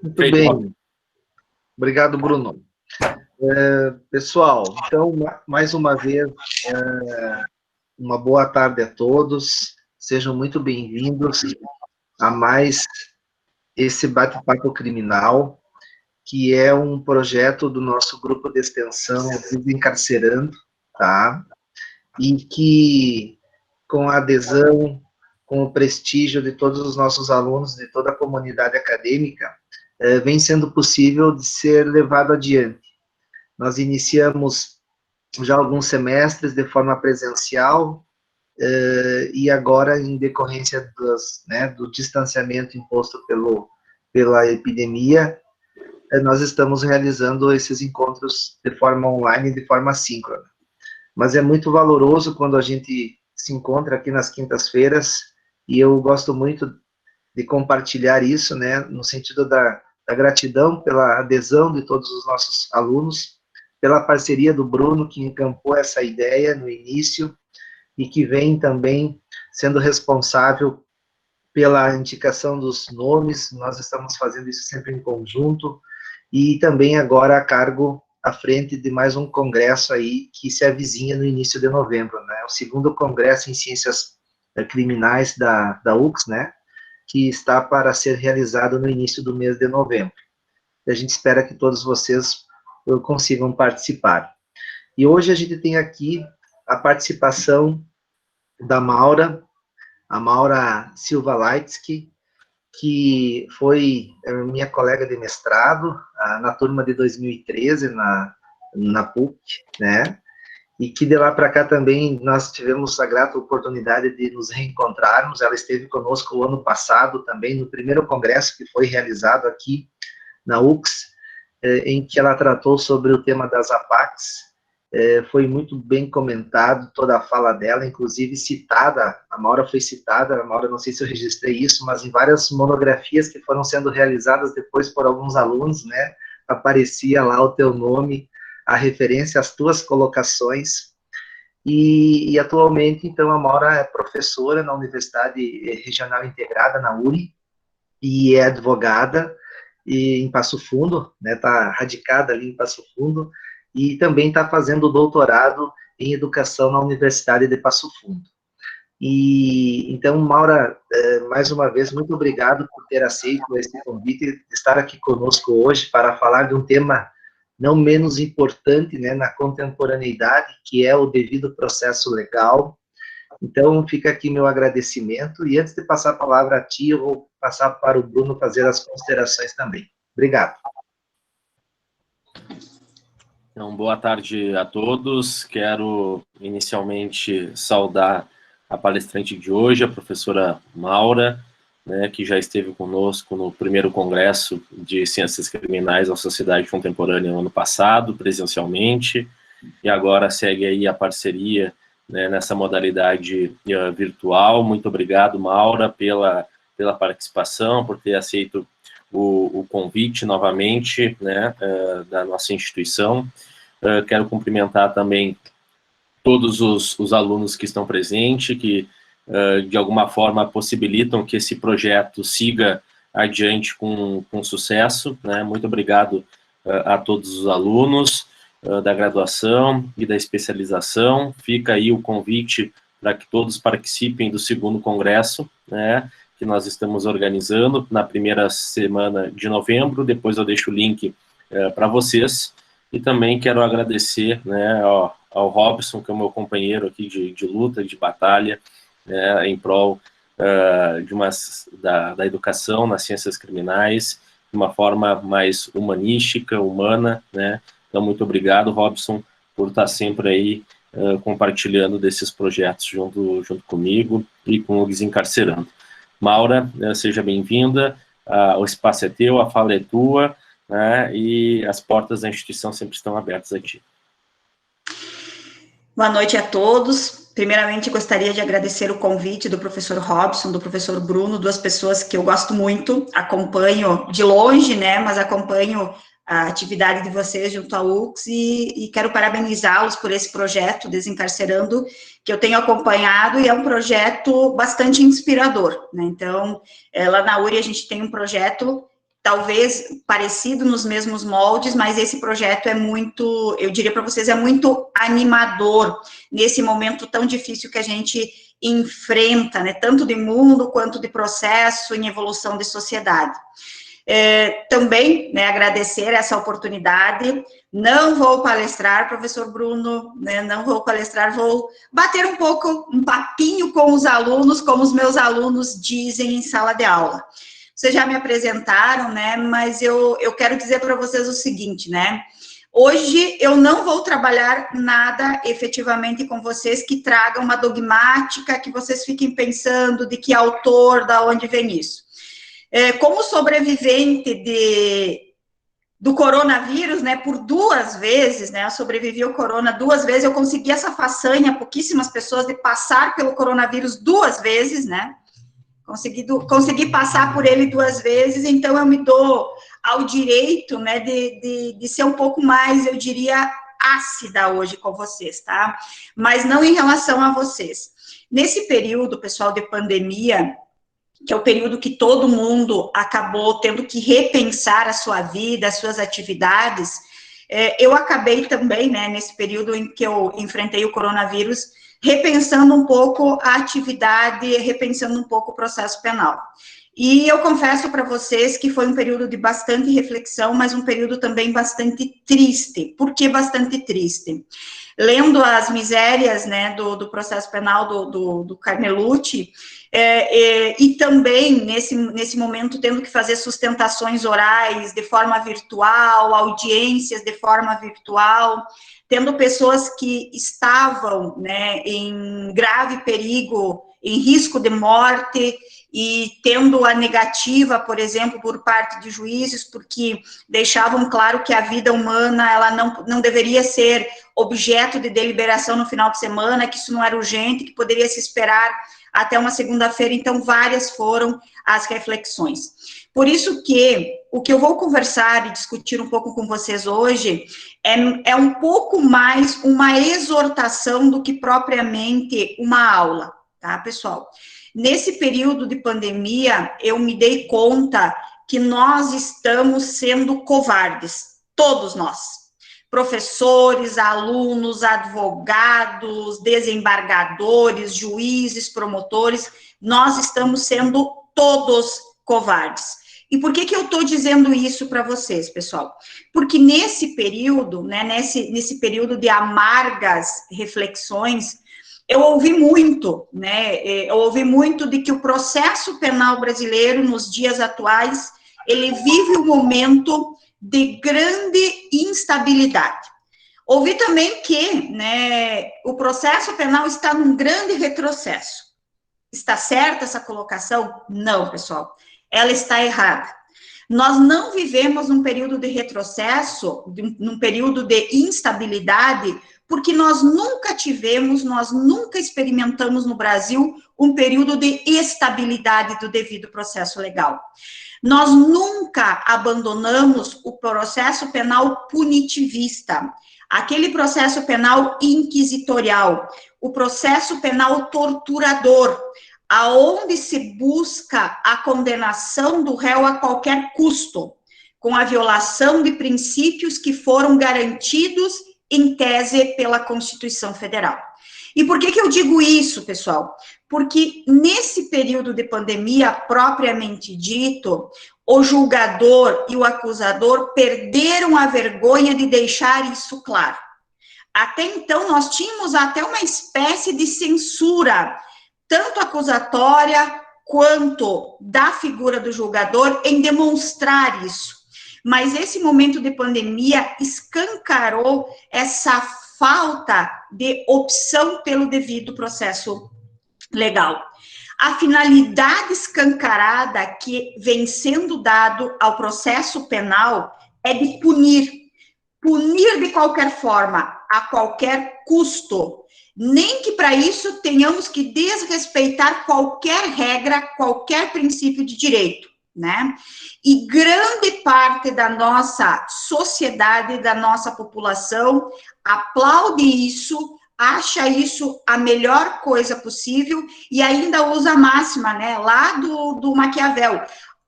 Muito Feito, bem. Obrigado, Bruno. Pessoal, então, mais uma vez, uma boa tarde a todos. Sejam muito bem-vindos a mais esse bate-papo criminal, que é um projeto do nosso grupo de extensão Desencarcerando, tá? E que, com a adesão, com o prestígio de todos os nossos alunos, de toda a comunidade acadêmica, vem sendo possível de ser levado adiante. Nós iniciamos já alguns semestres de forma presencial, e agora, em decorrência do distanciamento imposto pela epidemia, nós estamos realizando esses encontros de forma online e de forma síncrona. Mas é muito valoroso quando a gente se encontra aqui nas quintas-feiras, e eu gosto muito de compartilhar isso, né, no sentido da gratidão pela adesão de todos os nossos alunos, pela parceria do Bruno, que encampou essa ideia no início, e que vem também sendo responsável pela indicação dos nomes. Nós estamos fazendo isso sempre em conjunto, e também agora a cargo à frente de mais um congresso aí que se avizinha no início de novembro, né? O segundo congresso em ciências criminais da UX, né? Que está para ser realizado no início do mês de novembro. A gente espera que todos vocês consigam participar. E hoje a gente tem aqui a participação da Maura, a Maura Silva Leitsky, que foi minha colega de mestrado na turma de 2013, na PUC, né? E que de lá para cá também nós tivemos a grata oportunidade de nos reencontrarmos. Ela esteve conosco o ano passado também, no primeiro congresso que foi realizado aqui na UX, em que ela tratou sobre o tema das APACs. Foi muito bem comentado toda a fala dela, inclusive citada, a Maura foi citada, a Maura, não sei se eu registrei isso, mas em várias monografias que foram sendo realizadas depois por alguns alunos, né, aparecia lá o teu nome, a referência às tuas colocações, e atualmente, então, a Maura é professora na Universidade Regional Integrada, na URI, e é advogada em Passo Fundo, né, está radicada ali em Passo Fundo, e também está fazendo doutorado em educação na Universidade de Passo Fundo. E então, Maura, mais uma vez, muito obrigado por ter aceito esse convite, de estar aqui conosco hoje para falar de um tema não menos importante, né, na contemporaneidade, que é o devido processo legal. Então, fica aqui meu agradecimento, e antes de passar a palavra a ti, eu vou passar para o Bruno fazer as considerações também. Obrigado. Então, boa tarde a todos. Quero inicialmente saudar a palestrante de hoje, a professora Maura, né, que já esteve conosco no primeiro congresso de Ciências Criminais da Sociedade Contemporânea no ano passado, presencialmente, e agora segue aí a parceria, né, nessa modalidade virtual. Muito obrigado, Maura, pela participação, por ter aceito o convite novamente, né, da nossa instituição. Quero cumprimentar também todos os alunos que estão presentes, que de alguma forma possibilitam que esse projeto siga adiante com sucesso, né? Muito obrigado a todos os alunos da graduação e da especialização. Fica aí o convite para que todos participem do segundo congresso, né, que nós estamos organizando na primeira semana de novembro. Depois eu deixo o link para vocês. E também quero agradecer, né, ao Robson, que é o meu companheiro aqui de luta, de batalha, né, em prol da educação nas ciências criminais, de uma forma mais humanística, humana, né. Então, muito obrigado, Robson, por estar sempre aí compartilhando desses projetos junto comigo e com o Desencarcerando. Maura, seja bem-vinda, o espaço é teu, a fala é tua, né, e as portas da instituição sempre estão abertas a ti. Boa noite a todos. Primeiramente, gostaria de agradecer o convite do professor Robson, do professor Bruno, duas pessoas que eu gosto muito, acompanho de longe, né, mas acompanho a atividade de vocês junto à UX e quero parabenizá-los por esse projeto Desencarcerando, que eu tenho acompanhado, e é um projeto bastante inspirador, né? Então, lá na URI a gente tem um projeto talvez parecido nos mesmos moldes, mas esse projeto é muito, eu diria para vocês, é muito animador nesse momento tão difícil que a gente enfrenta, né, tanto de mundo quanto de processo em evolução de sociedade. Também, né, agradecer essa oportunidade. Não vou palestrar, professor Bruno, né, não vou palestrar, vou bater um papinho com os alunos, como os meus alunos dizem em sala de aula. Vocês já me apresentaram, né, mas eu quero dizer para vocês o seguinte, né, hoje eu não vou trabalhar nada efetivamente com vocês que tragam uma dogmática, que vocês fiquem pensando de que autor, da onde vem isso. Como sobrevivente do coronavírus, né, por 2 vezes, né, eu sobrevivi ao corona 2 vezes, eu consegui essa façanha, pouquíssimas pessoas, de passar pelo coronavírus 2 vezes, né, consegui passar por ele 2 vezes, então eu me dou ao direito, né, de ser um pouco mais, eu diria, ácida hoje com vocês, tá? Mas não em relação a vocês. Nesse período, pessoal, de pandemia, que é o período que todo mundo acabou tendo que repensar a sua vida, as suas atividades, eu acabei também, né, nesse período em que eu enfrentei o coronavírus, repensando um pouco a atividade, repensando um pouco o processo penal. E eu confesso para vocês que foi um período de bastante reflexão, mas um período também bastante triste. Por que bastante triste? Lendo as misérias, né, do processo penal do Carnelucci, e também, nesse momento, tendo que fazer sustentações orais de forma virtual, audiências de forma virtual, tendo pessoas que estavam, né, em grave perigo, em risco de morte, e tendo a negativa, por exemplo, por parte de juízes, porque deixavam claro que a vida humana, ela não deveria ser objeto de deliberação no final de semana, que isso não era urgente, que poderia se esperar até uma segunda-feira. Então, várias foram as reflexões. Por isso que o que eu vou conversar e discutir um pouco com vocês hoje é um pouco mais uma exortação do que propriamente uma aula, tá, pessoal? Nesse período de pandemia, eu me dei conta que nós estamos sendo covardes, todos nós. Professores, alunos, advogados, desembargadores, juízes, promotores, nós estamos sendo todos covardes. E por que eu estou dizendo isso para vocês, pessoal? Porque nesse período, né, nesse período de amargas reflexões, eu ouvi muito, né, de que o processo penal brasileiro, nos dias atuais, ele vive um momento de grande instabilidade. Ouvi também que, né, o processo penal está num grande retrocesso. Está certa essa colocação? Não, pessoal, ela está errada. Nós não vivemos num período de retrocesso, num período de instabilidade, porque nós nunca experimentamos no Brasil um período de estabilidade do devido processo legal. Nós nunca abandonamos o processo penal punitivista, aquele processo penal inquisitorial, o processo penal torturador, aonde se busca a condenação do réu a qualquer custo, com a violação de princípios que foram garantidos em tese pela Constituição Federal. E por que eu digo isso, pessoal? Porque nesse período de pandemia, propriamente dito, o julgador e o acusador perderam a vergonha de deixar isso claro. Até então, nós tínhamos até uma espécie de censura, tanto acusatória quanto da figura do julgador, em demonstrar isso. Mas esse momento de pandemia escancarou essa falta de opção pelo devido processo legal. A finalidade escancarada que vem sendo dado ao processo penal é de punir de qualquer forma, a qualquer custo, nem que para isso tenhamos que desrespeitar qualquer regra, qualquer princípio de direito, né? E grande parte da nossa sociedade, da nossa população, aplaude isso, acha isso a melhor coisa possível e ainda usa a máxima, né, lá do Maquiavel.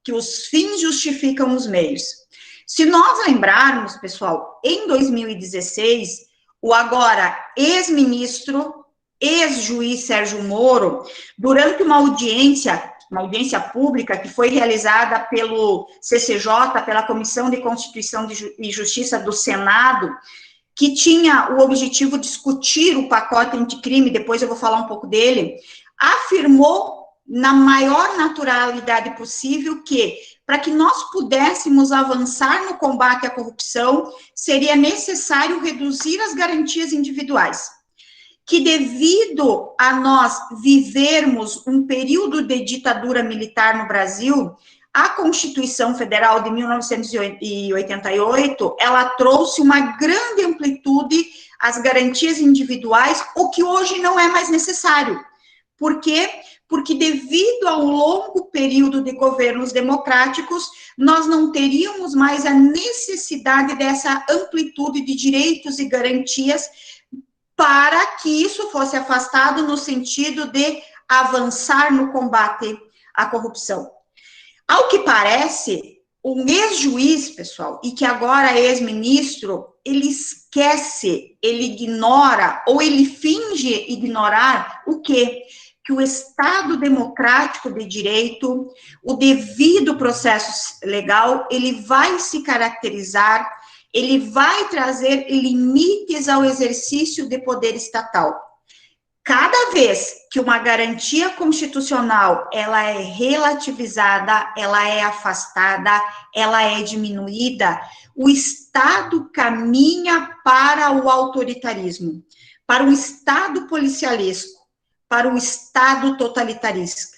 que os fins justificam os meios. Se nós lembrarmos, pessoal, em 2016, o agora ex-ministro, ex-juiz Sérgio Moro, durante uma audiência pública que foi realizada pelo CCJ, pela Comissão de Constituição e Justiça do Senado, que tinha o objetivo de discutir o pacote anticrime, depois eu vou falar um pouco dele, afirmou na maior naturalidade possível que, para que nós pudéssemos avançar no combate à corrupção, seria necessário reduzir as garantias individuais. Que devido a nós vivermos um período de ditadura militar no Brasil, a Constituição Federal de 1988, ela trouxe uma grande amplitude às garantias individuais, o que hoje não é mais necessário. Por quê? Porque devido ao longo período de governos democráticos, nós não teríamos mais a necessidade dessa amplitude de direitos e garantias para que isso fosse afastado no sentido de avançar no combate à corrupção. Ao que parece, um ex-juiz, pessoal, e que agora é ex-ministro, ele esquece, ele ignora, ou ele finge ignorar o quê? Que o Estado democrático de direito, o devido processo legal, ele vai se caracterizar, ele vai trazer limites ao exercício de poder estatal. Cada vez que uma garantia constitucional, ela é relativizada, ela é afastada, ela é diminuída, o Estado caminha para o autoritarismo, para o Estado policialesco, para o Estado totalitarista.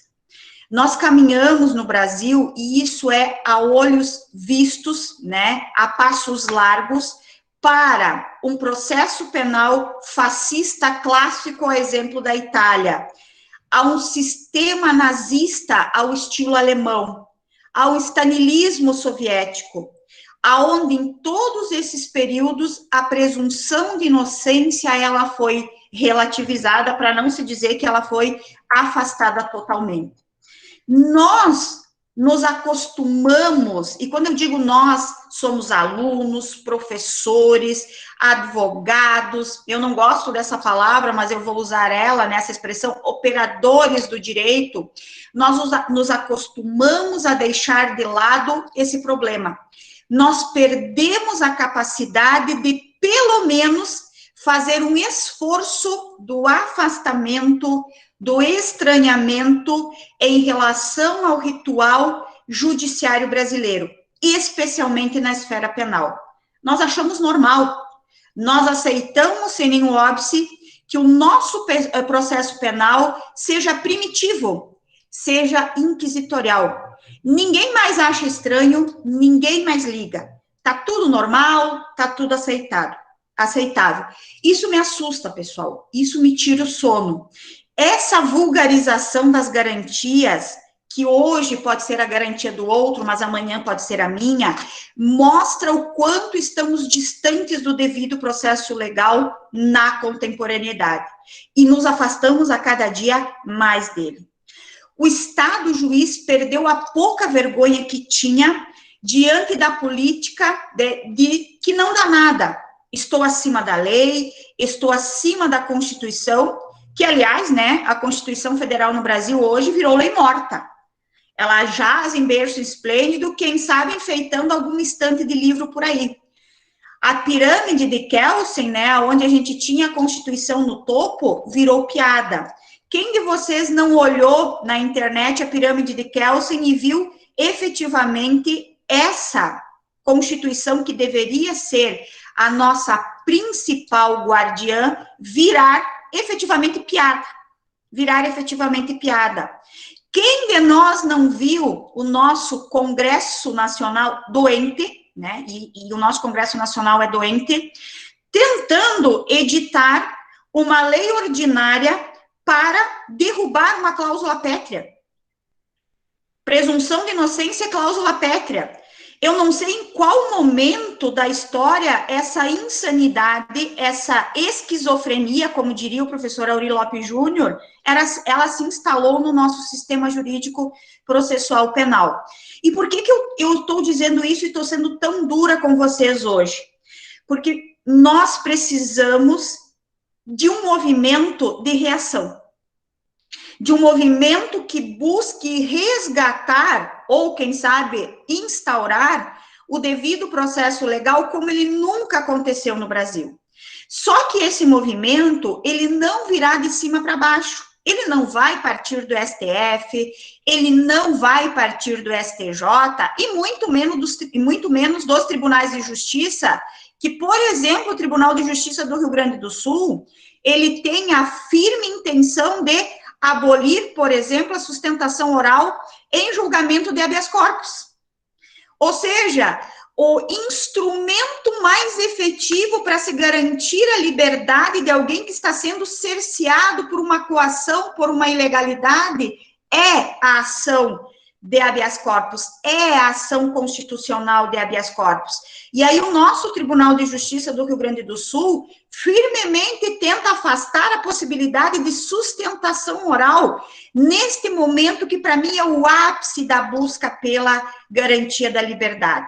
Nós caminhamos no Brasil, e isso é a olhos vistos, né, a passos largos, para um processo penal fascista clássico, a exemplo da Itália, a um sistema nazista ao estilo alemão, ao stalinismo soviético, aonde em todos esses períodos a presunção de inocência ela foi relativizada, para não se dizer que ela foi afastada totalmente. Nós nos acostumamos, e quando eu digo nós, somos alunos, professores, advogados, eu não gosto dessa palavra, mas eu vou usar ela nessa expressão, operadores do direito, nós nos acostumamos a deixar de lado esse problema. Nós perdemos a capacidade de, pelo menos, fazer um esforço do afastamento, do estranhamento em relação ao ritual judiciário brasileiro, especialmente na esfera penal. Nós achamos normal, nós aceitamos sem nenhum óbice que o nosso processo penal seja primitivo, seja inquisitorial. Ninguém mais acha estranho, ninguém mais liga. Tá tudo normal, tá tudo aceitável. Isso me assusta, pessoal, isso me tira o sono. Essa vulgarização das garantias, que hoje pode ser a garantia do outro, mas amanhã pode ser a minha, mostra o quanto estamos distantes do devido processo legal na contemporaneidade. E nos afastamos a cada dia mais dele. O Estado juiz perdeu a pouca vergonha que tinha diante da política de que não dá nada. Estou acima da lei, estou acima da Constituição, que, aliás, né, a Constituição Federal no Brasil hoje virou lei morta. Ela jaz em berço esplêndido, quem sabe enfeitando algum estante de livro por aí. A pirâmide de Kelsen, né, onde a gente tinha a Constituição no topo, virou piada. Quem de vocês não olhou na internet a pirâmide de Kelsen e viu efetivamente essa Constituição que deveria ser a nossa principal guardiã virar efetivamente piada. Quem de nós não viu o nosso Congresso Nacional doente, né, e o nosso Congresso Nacional é doente, tentando editar uma lei ordinária para derrubar uma cláusula pétrea? Presunção de inocência é cláusula pétrea. Eu não sei em qual momento da história essa insanidade, essa esquizofrenia, como diria o professor Aurí Lopes Júnior, ela se instalou no nosso sistema jurídico processual penal. E por que eu estou dizendo isso e estou sendo tão dura com vocês hoje? Porque nós precisamos de um movimento de reação, de um movimento que busque resgatar, ou quem sabe, instaurar o devido processo legal como ele nunca aconteceu no Brasil. Só que esse movimento, ele não virá de cima para baixo, ele não vai partir do STF, ele não vai partir do STJ, e muito menos dos tribunais de justiça, que, por exemplo, o Tribunal de Justiça do Rio Grande do Sul, ele tem a firme intenção de abolir, por exemplo, a sustentação oral em julgamento de habeas corpus. Ou seja, o instrumento mais efetivo para se garantir a liberdade de alguém que está sendo cerceado por uma coação, por uma ilegalidade, é a ação de habeas corpus, é a ação constitucional de habeas corpus. E aí o nosso Tribunal de Justiça do Rio Grande do Sul firmemente tenta afastar a possibilidade de sustentação oral neste momento que para mim é o ápice da busca pela garantia da liberdade.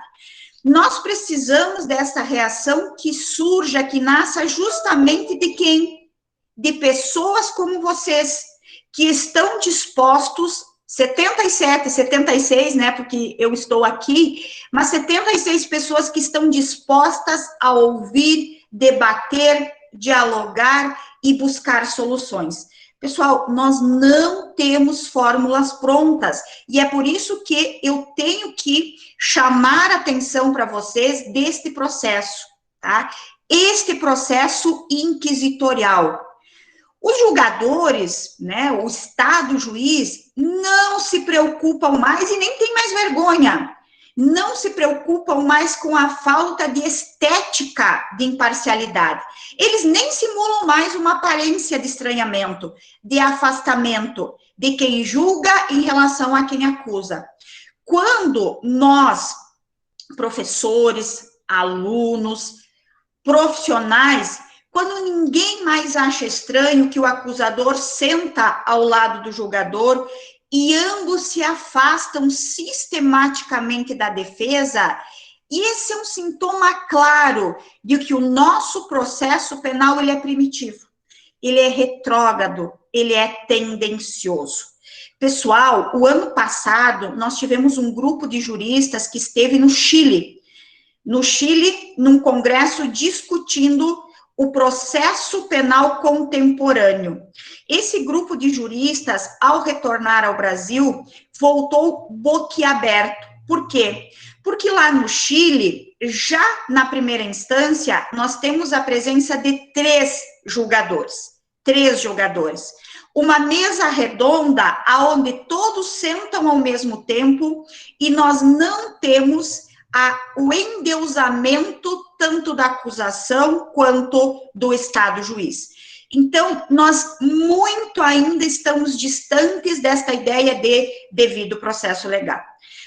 Nós precisamos dessa reação que surja, que nasça justamente de quem? De pessoas como vocês, que estão dispostos, 77, 76, né, porque eu estou aqui, mas 76 pessoas que estão dispostas a ouvir, debater, dialogar e buscar soluções. Pessoal, nós não temos fórmulas prontas, e é por isso que eu tenho que chamar a atenção para vocês deste processo, tá? Este processo inquisitorial. Os julgadores, né, o Estado juiz, não se preocupam mais e nem tem mais vergonha, não se preocupam mais com a falta de estética de imparcialidade. Eles nem simulam mais uma aparência de estranhamento, de afastamento de quem julga em relação a quem acusa. Quando nós, professores, alunos, profissionais, quando ninguém mais acha estranho que o acusador senta ao lado do julgador e ambos se afastam sistematicamente da defesa, e esse é um sintoma claro de que o nosso processo penal ele é primitivo, ele é retrógrado, ele é tendencioso. Pessoal, o ano passado nós tivemos um grupo de juristas que esteve no Chile, num congresso discutindo o processo penal contemporâneo. Esse grupo de juristas, ao retornar ao Brasil, voltou boquiaberto. Por quê? Porque lá no Chile, já na primeira instância, nós temos a presença de 3 julgadores. 3 julgadores. Uma mesa redonda, onde todos sentam ao mesmo tempo, e nós não temos o endeusamento tanto da acusação quanto do Estado juiz. Então, nós muito ainda estamos distantes desta ideia de devido processo legal.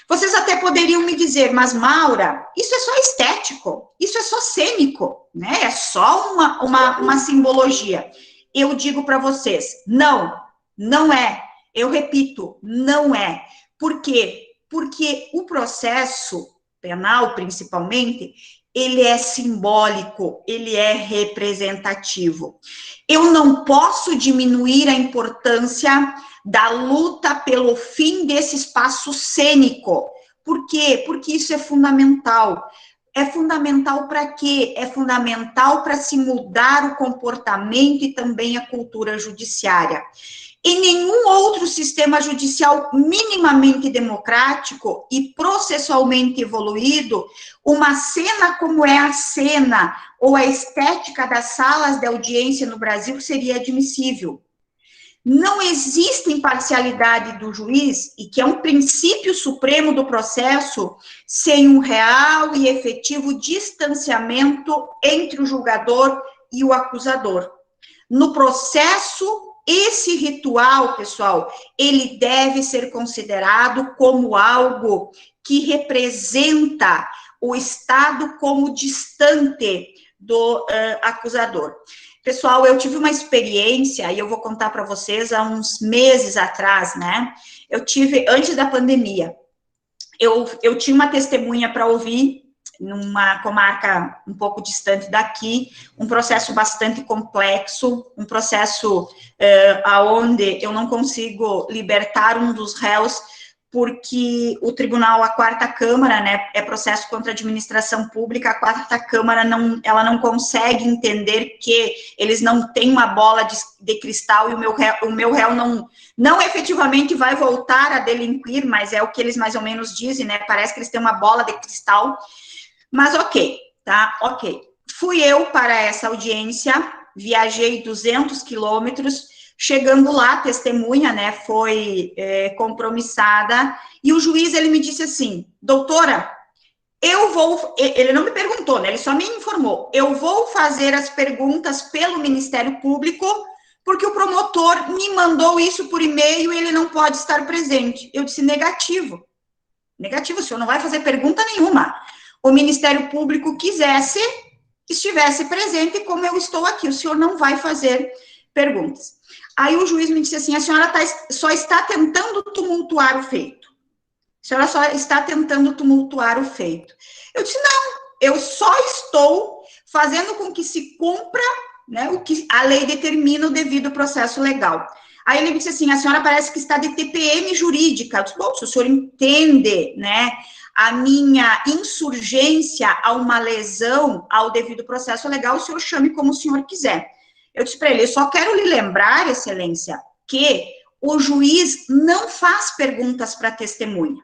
Vocês até poderiam me dizer, mas Maura, isso é só estético, isso é só cênico, né? É só uma simbologia. Eu digo para vocês, não é. Eu repito, não é. Por quê? Porque o processo penal, principalmente, ele é simbólico, ele é representativo. Eu não posso diminuir a importância da luta pelo fim desse espaço cênico. Por quê? Porque isso é fundamental. É fundamental para quê? É fundamental para se mudar o comportamento e também a cultura judiciária. Em nenhum outro sistema judicial minimamente democrático e processualmente evoluído, uma cena como é a cena ou a estética das salas de audiência no Brasil seria admissível. Não existe imparcialidade do juiz, e que é um princípio supremo do processo, sem um real e efetivo distanciamento entre o julgador e o acusador. No processo esse ritual, pessoal, ele deve ser considerado como algo que representa o Estado como distante do acusador. Pessoal, eu tive uma experiência, e eu vou contar para vocês, há uns meses atrás, né? Eu tive, antes da pandemia, eu tinha uma testemunha para ouvir, numa comarca um pouco distante daqui, um processo bastante complexo, um processo aonde eu não consigo libertar um dos réus, porque o tribunal, a quarta Câmara, né, é processo contra a administração pública, a quarta Câmara, ela não consegue entender que eles não têm uma bola de cristal e o meu réu não efetivamente vai voltar a delinquir, mas é o que eles mais ou menos dizem, né, parece que eles têm uma bola de cristal, mas ok, tá, ok. Fui eu para essa audiência, viajei 200 quilômetros, chegando lá, testemunha, né, foi compromissada, e o juiz, ele me disse assim, doutora, ele não me perguntou, né, ele só me informou, eu vou fazer as perguntas pelo Ministério Público, porque o promotor me mandou isso por e-mail e ele não pode estar presente. Eu disse, negativo, o senhor não vai fazer pergunta nenhuma. O Ministério Público estivesse presente, como eu estou aqui, o senhor não vai fazer perguntas. Aí o juiz me disse assim, a senhora só está tentando tumultuar o feito. A senhora só está tentando tumultuar o feito. Eu disse, não, eu só estou fazendo com que se cumpra, né, o que a lei determina o devido processo legal. Aí ele me disse assim, a senhora parece que está de TPM jurídica. Eu disse, bom, se o senhor entende, né, a minha insurgência a uma lesão ao devido processo legal, o senhor chame como o senhor quiser. Eu disse para ele, eu só quero lhe lembrar, excelência, que o juiz não faz perguntas para testemunha.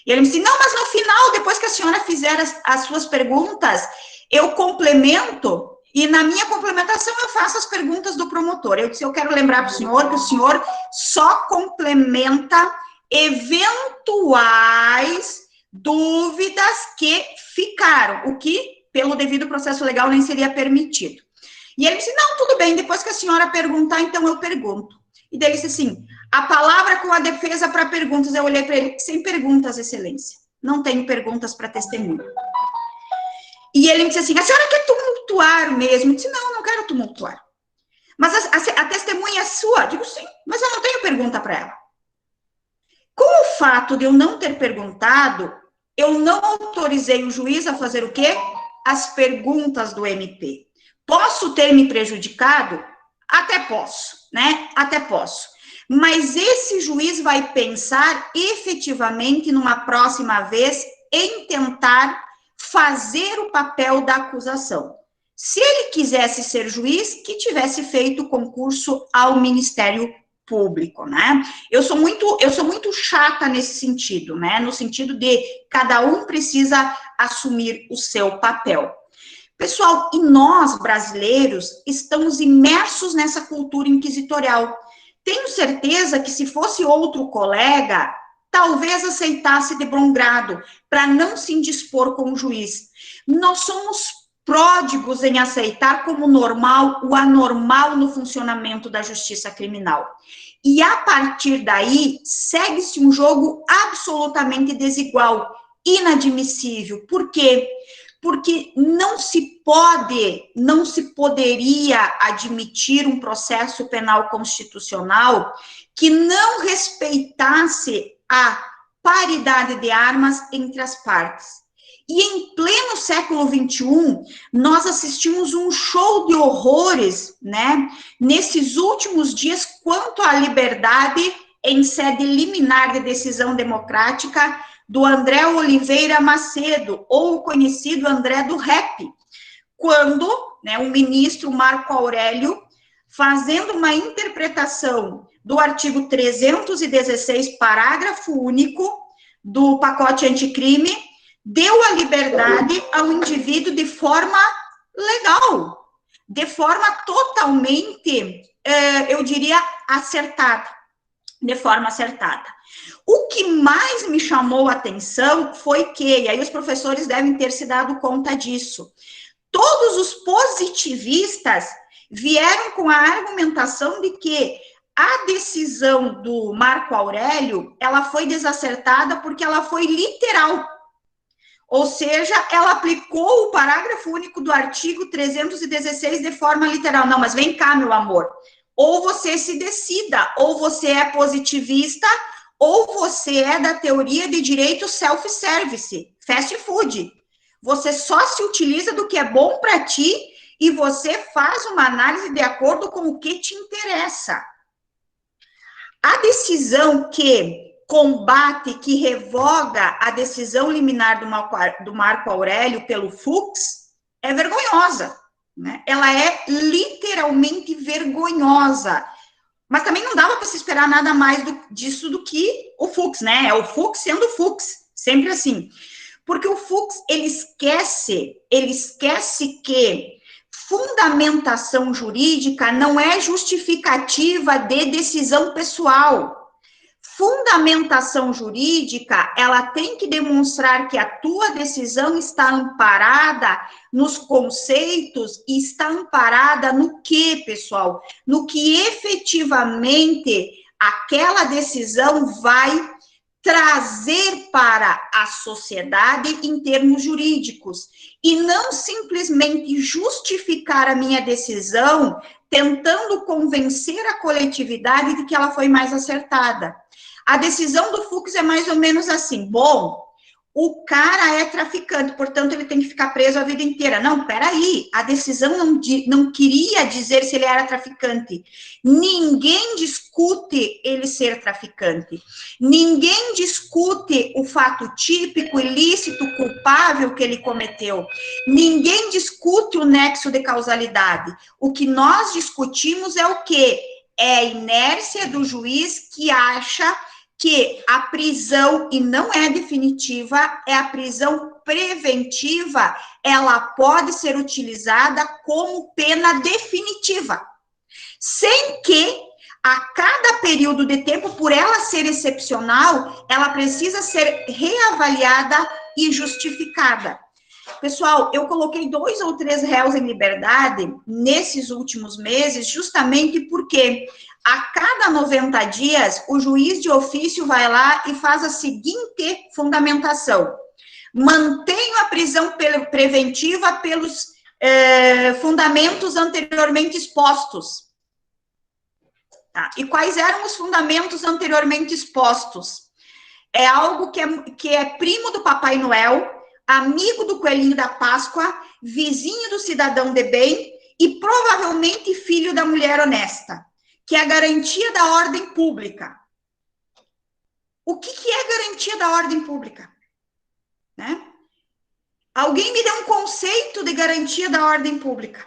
E ele me disse, não, mas no final, depois que a senhora fizer as suas perguntas, eu complemento, e na minha complementação eu faço as perguntas do promotor. Eu disse, eu quero lembrar para o senhor que o senhor só complementa eventuais dúvidas que ficaram, o que, pelo devido processo legal, nem seria permitido. E ele disse, não, tudo bem, depois que a senhora perguntar, então eu pergunto. E daí ele disse assim, a palavra com a defesa para perguntas. Eu olhei para ele, sem perguntas, excelência. Não tenho perguntas para testemunha. E ele me disse assim, a senhora quer tumultuar mesmo? Eu disse, não quero tumultuar. Mas a testemunha é sua? Eu digo, sim, mas eu não tenho pergunta para ela. Com o fato de eu não ter perguntado, eu não autorizei o juiz a fazer o quê? As perguntas do MP. Posso ter me prejudicado? Até posso, né? Até posso. Mas esse juiz vai pensar efetivamente numa próxima vez em tentar fazer o papel da acusação. Se ele quisesse ser juiz, que tivesse feito concurso ao Ministério Público, né? Eu sou muito chata nesse sentido, né? No sentido de cada um precisa assumir o seu papel. Pessoal, e nós, brasileiros, estamos imersos nessa cultura inquisitorial. Tenho certeza que se fosse outro colega, talvez aceitasse de bom grado, para não se indispor com o juiz. Nós somos pródigos em aceitar como normal o anormal no funcionamento da justiça criminal. E, a partir daí, segue-se um jogo absolutamente desigual, inadmissível. Por quê? Porque não se poderia admitir um processo penal constitucional que não respeitasse a paridade de armas entre as partes. E em pleno século XXI, nós assistimos um show de horrores, né, nesses últimos dias, quanto à liberdade em sede liminar de decisão democrática do André Oliveira Macedo, ou o conhecido André do Rap, quando, né, o ministro Marco Aurélio, fazendo uma interpretação do artigo 316, parágrafo único do pacote anticrime, deu a liberdade ao indivíduo de forma legal, de forma totalmente, eu diria, acertada, de forma acertada. O que mais me chamou a atenção foi que, e aí os professores devem ter se dado conta disso, todos os positivistas vieram com a argumentação de que a decisão do Marco Aurélio, ela foi desacertada porque ela foi literal. Ou seja, ela aplicou o parágrafo único do artigo 316 de forma literal. Não, mas vem cá, meu amor. Ou você se decida, ou você é positivista, ou você é da teoria de direito self-service, fast food. Você só se utiliza do que é bom para ti e você faz uma análise de acordo com o que te interessa. A decisão que combate, que revoga a decisão liminar do Marco Aurélio pelo Fux é vergonhosa, né? Ela é literalmente vergonhosa. Mas também não dava para se esperar nada mais disso do que o Fux, né? É o Fux sendo o Fux, sempre assim. Porque o Fux, ele esquece que fundamentação jurídica não é justificativa de decisão pessoal. Fundamentação jurídica, ela tem que demonstrar que a tua decisão está amparada nos conceitos e está amparada no que, pessoal? No que efetivamente aquela decisão vai trazer para a sociedade em termos jurídicos, e não simplesmente justificar a minha decisão tentando convencer a coletividade de que ela foi mais acertada. A decisão do Fux é mais ou menos assim: bom, o cara é traficante, portanto, ele tem que ficar preso a vida inteira. Não, peraí, a decisão não queria dizer se ele era traficante. Ninguém discute ele ser traficante. Ninguém discute o fato típico, ilícito, culpável que ele cometeu. Ninguém discute o nexo de causalidade. O que nós discutimos é o quê? É a inércia do juiz que acha que a prisão, e não é definitiva, é a prisão preventiva, ela pode ser utilizada como pena definitiva, sem que a cada período de tempo, por ela ser excepcional, ela precisa ser reavaliada e justificada. Pessoal, eu coloquei 2 ou 3 réus em liberdade nesses últimos meses, justamente porque a cada 90 dias, o juiz de ofício vai lá e faz a seguinte fundamentação: mantenho a prisão preventiva pelos fundamentos anteriormente expostos. Tá? E quais eram os fundamentos anteriormente expostos? É algo que é primo do Papai Noel, amigo do Coelhinho da Páscoa, vizinho do cidadão de bem e provavelmente filho da mulher honesta, que é a garantia da ordem pública. O que é garantia da ordem pública? Né? Alguém me dê um conceito de garantia da ordem pública.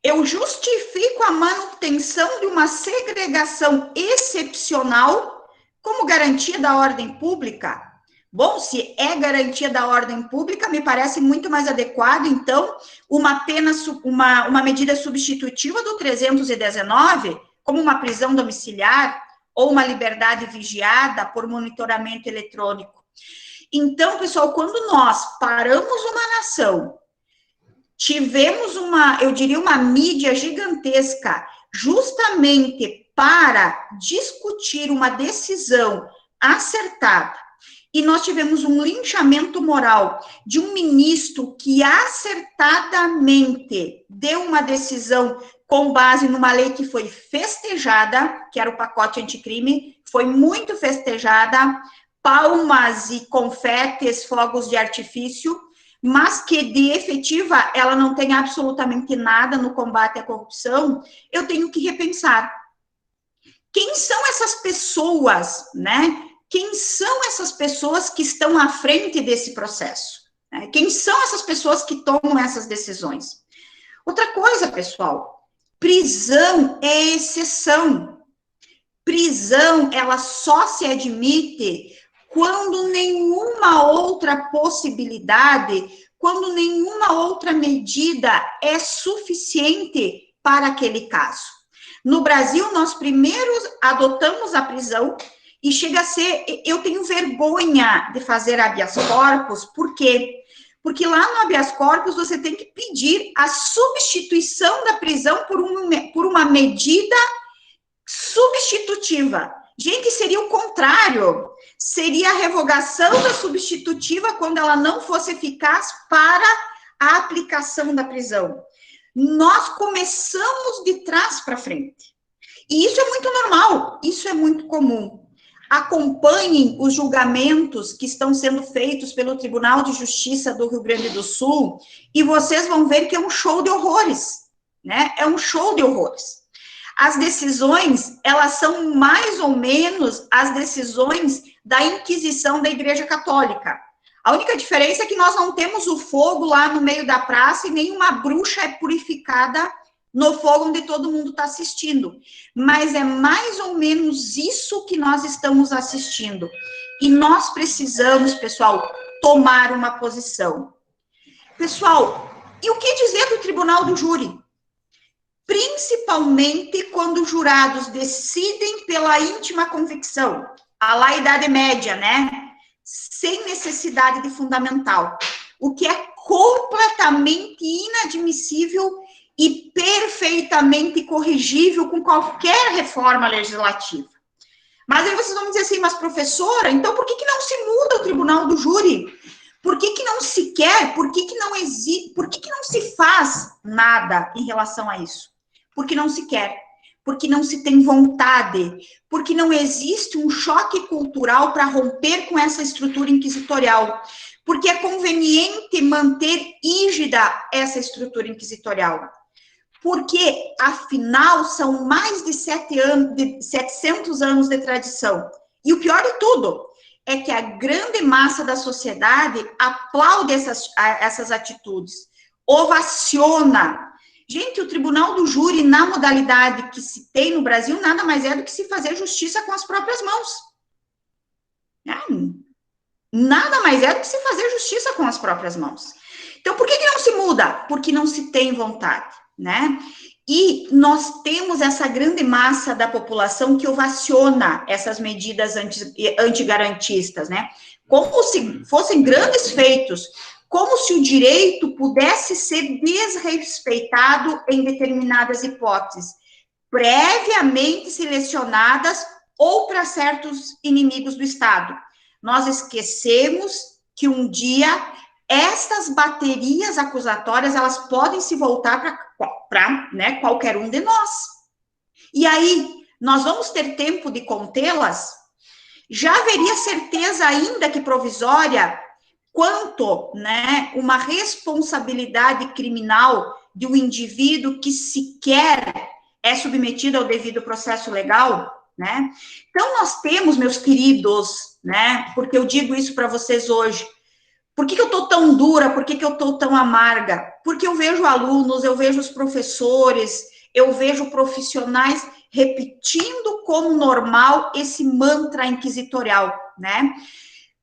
Eu justifico a manutenção de uma segregação excepcional como garantia da ordem pública. Bom, se é garantia da ordem pública, me parece muito mais adequado, então, uma medida substitutiva do 319, como uma prisão domiciliar ou uma liberdade vigiada por monitoramento eletrônico. Então, pessoal, quando nós paramos uma nação, tivemos uma mídia gigantesca, justamente para discutir uma decisão acertada, e nós tivemos um linchamento moral de um ministro que acertadamente deu uma decisão com base numa lei que foi festejada, que era o pacote anticrime, foi muito festejada, palmas e confetes, fogos de artifício, mas que de efetiva ela não tem absolutamente nada no combate à corrupção. Eu tenho que repensar. Quem são essas pessoas, né? Quem são essas pessoas que estão à frente desse processo? Quem são essas pessoas que tomam essas decisões? Outra coisa, pessoal, prisão é exceção. Prisão, ela só se admite quando nenhuma outra possibilidade, quando nenhuma outra medida é suficiente para aquele caso. No Brasil, nós primeiro adotamos a prisão, e chega a ser, eu tenho vergonha de fazer habeas corpus, por quê? Porque lá no habeas corpus você tem que pedir a substituição da prisão por uma medida Substitutiva. Gente, seria o contrário. Seria a revogação da substitutiva quando ela não fosse eficaz para a aplicação da prisão. Nós começamos de trás para frente. E isso é muito normal, isso é muito comum. Acompanhem os julgamentos que estão sendo feitos pelo Tribunal de Justiça do Rio Grande do Sul e vocês vão ver que é um show de horrores, né? É um show de horrores. As decisões, elas são mais ou menos as decisões da Inquisição da Igreja Católica. A única diferença é que nós não temos o fogo lá no meio da praça e nenhuma bruxa é purificada no fogo onde todo mundo está assistindo. Mas é mais ou menos isso que nós estamos assistindo. E nós precisamos, pessoal, tomar uma posição. Pessoal, e o que dizer do Tribunal do Júri? Principalmente quando os jurados decidem pela íntima convicção, a lá Idade Média, né? Sem necessidade de fundamental. O que é completamente inadmissível e perfeitamente corrigível com qualquer reforma legislativa. Mas aí vocês vão dizer assim, mas professora, então por que não se muda o Tribunal do Júri? Por que não se quer? Por que não existe? Por que não se faz nada em relação a isso? Porque não se quer, porque não se tem vontade, porque não existe um choque cultural para romper com essa estrutura inquisitorial, porque é conveniente manter rígida essa estrutura inquisitorial. Porque, afinal, são mais de 700 anos de tradição. E o pior de tudo é que a grande massa da sociedade aplaude essas atitudes, ovaciona. Gente, o Tribunal do Júri, na modalidade que se tem no Brasil, nada mais é do que se fazer justiça com as próprias mãos. Nada mais é do que se fazer justiça com as próprias mãos. Então, por que não se muda? Porque não se tem vontade, né? E nós temos essa grande massa da população que ovaciona essas medidas antigarantistas, né? Como se fossem grandes feitos, como se o direito pudesse ser desrespeitado em determinadas hipóteses, previamente selecionadas ou para certos inimigos do Estado. Nós esquecemos que um dia estas baterias acusatórias, elas podem se voltar para né, qualquer um de nós. E aí, nós vamos ter tempo de contê-las? Já haveria certeza, ainda que provisória, quanto, né, uma responsabilidade criminal de um indivíduo que sequer é submetido ao devido processo legal, né? Então, nós temos, meus queridos, né, porque eu digo isso para vocês hoje, por que eu estou tão dura, por que eu estou tão amarga? Porque eu vejo alunos, eu vejo os professores, eu vejo profissionais repetindo como normal esse mantra inquisitorial, né?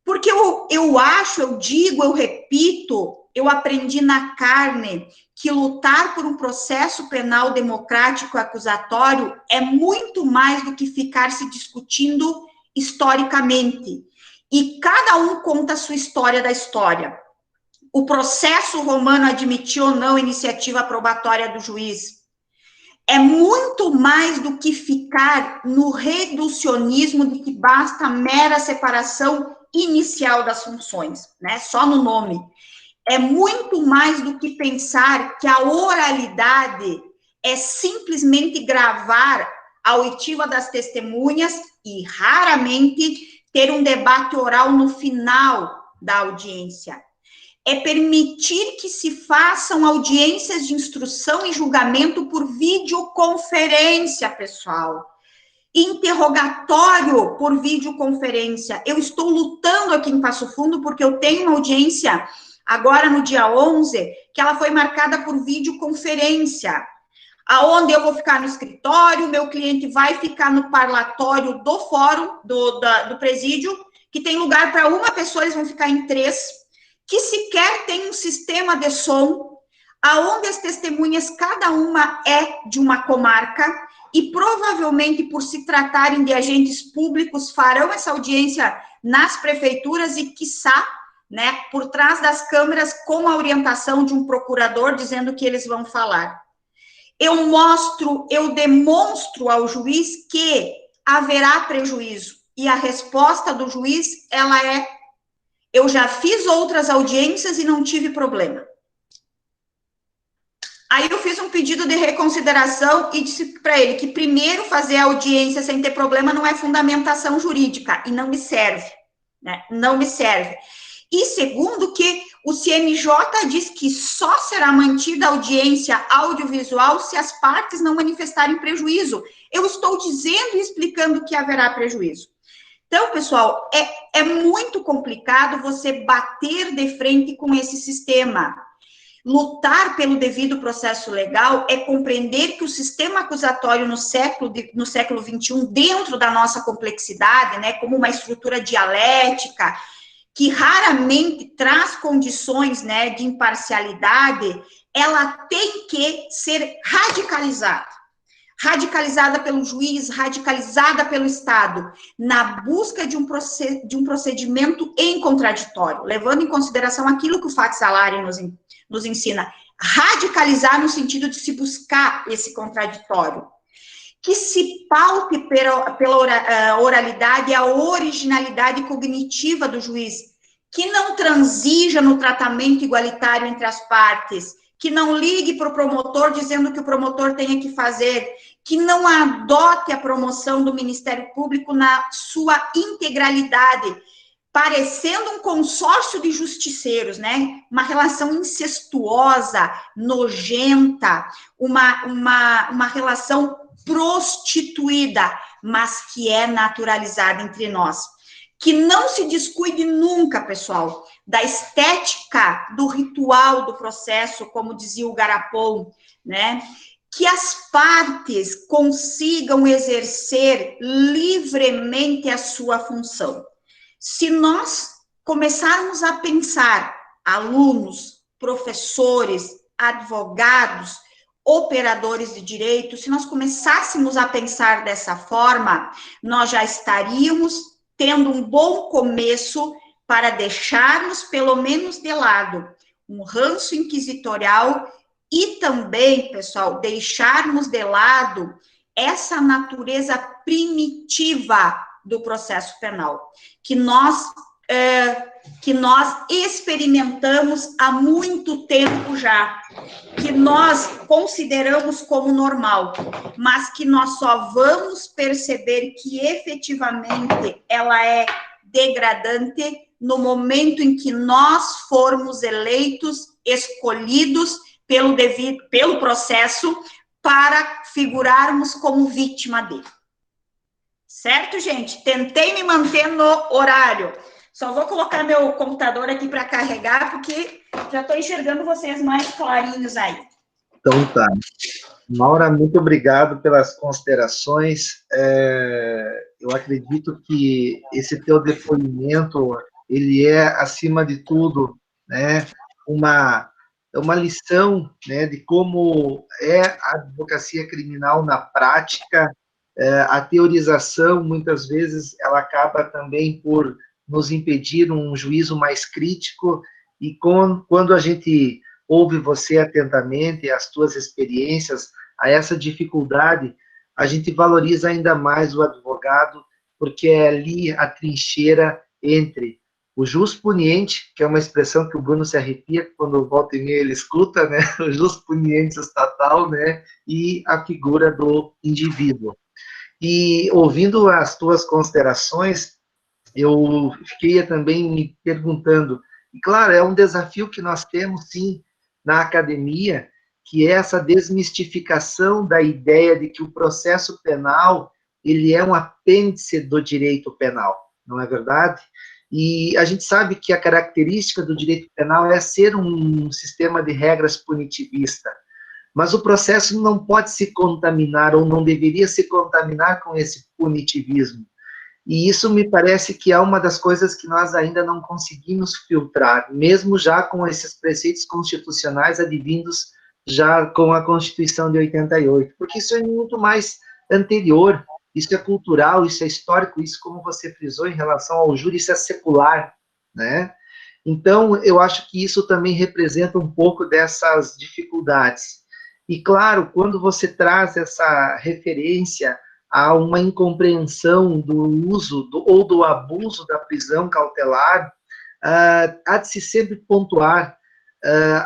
Porque eu acho, eu digo, eu repito, eu aprendi na carne que lutar por um processo penal democrático acusatório é muito mais do que ficar se discutindo historicamente. E cada um conta a sua história da história. O processo romano admitiu ou não a iniciativa probatória do juiz. É muito mais do que ficar no reducionismo de que basta a mera separação inicial das funções, né? Só no nome. É muito mais do que pensar que a oralidade é simplesmente gravar a oitiva das testemunhas e, raramente, ter um debate oral no final da audiência. É permitir que se façam audiências de instrução e julgamento por videoconferência, pessoal. Interrogatório por videoconferência. Eu estou lutando aqui em Passo Fundo porque eu tenho uma audiência agora no dia 11, que ela foi marcada por videoconferência, aonde eu vou ficar no escritório, meu cliente vai ficar no parlatório do fórum, do presídio, que tem lugar para uma pessoa, eles vão ficar em 3, que sequer tem um sistema de som, aonde as testemunhas, cada uma é de uma comarca, e provavelmente, por se tratarem de agentes públicos, farão essa audiência nas prefeituras e, quiçá, né, por trás das câmeras, com a orientação de um procurador, dizendo que eles vão falar. eu mostro, eu demonstro ao juiz que haverá prejuízo. E a resposta do juiz, ela é: eu já fiz outras audiências e não tive problema. Aí eu fiz um pedido de reconsideração e disse para ele que primeiro fazer a audiência sem ter problema não é fundamentação jurídica e não me serve, né? Não me serve. E segundo, que o CNJ diz que só será mantida a audiência audiovisual se as partes não manifestarem prejuízo. Eu estou dizendo e explicando que haverá prejuízo. Então, pessoal, é muito complicado você bater de frente com esse sistema. Lutar pelo devido processo legal é compreender que o sistema acusatório no século XXI, dentro da nossa complexidade, né, como uma estrutura dialética, que raramente traz condições, né, de imparcialidade, ela tem que ser radicalizada. Radicalizada pelo juiz, radicalizada pelo Estado, na busca de um procedimento em contraditório, levando em consideração aquilo que o Fatih Salari nos ensina, radicalizar no sentido de se buscar esse contraditório, que se paute pela oralidade, a originalidade cognitiva do juiz, que não transija no tratamento igualitário entre as partes, que não ligue para o promotor dizendo que o promotor tenha que fazer, que não adote a promoção do Ministério Público na sua integralidade, parecendo um consórcio de justiceiros, né? Uma relação incestuosa, nojenta, uma relação prostituída, mas que é naturalizada entre nós. Que não se descuide nunca, pessoal, da estética do ritual do processo, como dizia o Garapon, né? Que as partes consigam exercer livremente a sua função. Se nós começarmos a pensar, alunos, professores, advogados, operadores de direito, se nós começássemos a pensar dessa forma, nós já estaríamos tendo um bom começo para deixarmos, pelo menos de lado, um ranço inquisitorial e também, pessoal, deixarmos de lado essa natureza primitiva do processo penal, que nós experimentamos há muito tempo já, que nós consideramos como normal, mas que nós só vamos perceber que efetivamente ela é degradante no momento em que nós formos eleitos, escolhidos pelo processo para figurarmos como vítima dele. Certo, gente? Tentei me manter no horário. Só vou colocar meu computador aqui para carregar, porque já estou enxergando vocês mais clarinhos aí. Então tá. Maura, muito obrigado pelas considerações. Eu acredito que esse teu depoimento, ele é, acima de tudo, né, uma lição, né, de como é a advocacia criminal na prática. A teorização, muitas vezes, ela acaba também por nos impedir um juízo mais crítico, e quando a gente ouve você atentamente, as tuas experiências, a essa dificuldade, a gente valoriza ainda mais o advogado, porque é ali a trincheira entre o jus puniente, que é uma expressão que o Bruno se arrepia quando volta e meia ele escuta, né, o jus puniente estatal, né, e a figura do indivíduo. E ouvindo as tuas considerações, eu fiquei também me perguntando, e claro, é um desafio que nós temos, sim, na academia, que é essa desmistificação da ideia de que o processo penal, ele é um apêndice do direito penal, não é verdade? E a gente sabe que a característica do direito penal é ser um sistema de regras punitivista, mas o processo não pode se contaminar, ou não deveria se contaminar com esse punitivismo. E isso me parece que é uma das coisas que nós ainda não conseguimos filtrar, mesmo já com esses preceitos constitucionais advindos já com a Constituição de 88, porque isso é muito mais anterior, isso é cultural, isso é histórico, isso, como você frisou em relação ao júri, isso é secular, né? Então, eu acho que isso também representa um pouco dessas dificuldades. E, claro, quando você traz essa referência a uma incompreensão do uso ou do abuso da prisão cautelar, há de se sempre pontuar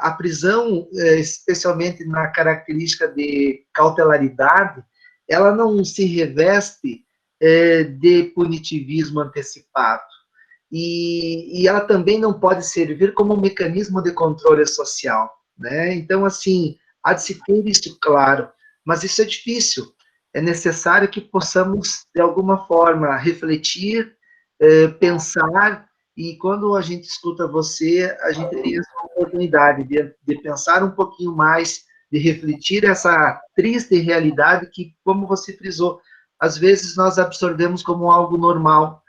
a prisão, especialmente na característica de cautelaridade, ela não se reveste de punitivismo antecipado. E ela também não pode servir como um mecanismo de controle social, né? Então, assim, há de se ter isso claro, mas isso é difícil. É necessário que possamos, de alguma forma, refletir, pensar, e quando a gente escuta você, a gente tem essa oportunidade de pensar um pouquinho mais, de refletir essa triste realidade que, como você frisou, às vezes nós absorvemos como algo normal.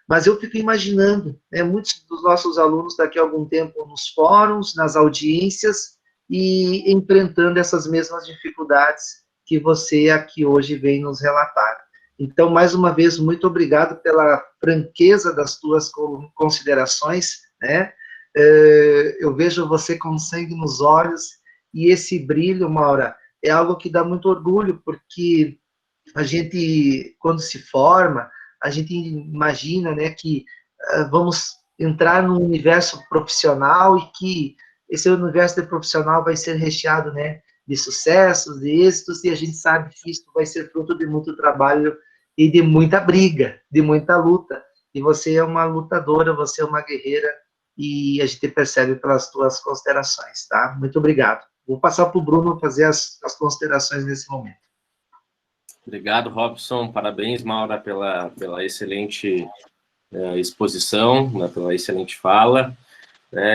Mas eu fico imaginando, né, muitos dos nossos alunos daqui a algum tempo nos fóruns, nas audiências, e enfrentando essas mesmas dificuldades que você aqui hoje vem nos relatar. Então, mais uma vez, muito obrigado pela franqueza das tuas considerações, né? Eu vejo você com sangue nos olhos, e esse brilho, Maura, é algo que dá muito orgulho, porque a gente, quando se forma, a gente imagina, né, que vamos entrar num universo profissional e que esse universo de profissional vai ser recheado, né, de sucessos, de êxitos, e a gente sabe que isso vai ser fruto de muito trabalho e de muita briga, de muita luta. E você é uma lutadora, você é uma guerreira, e a gente percebe pelas tuas considerações, tá? Muito obrigado. Vou passar para o Bruno fazer as considerações nesse momento. Obrigado, Robson. Parabéns, Maura, pela excelente exposição, né, pela excelente fala.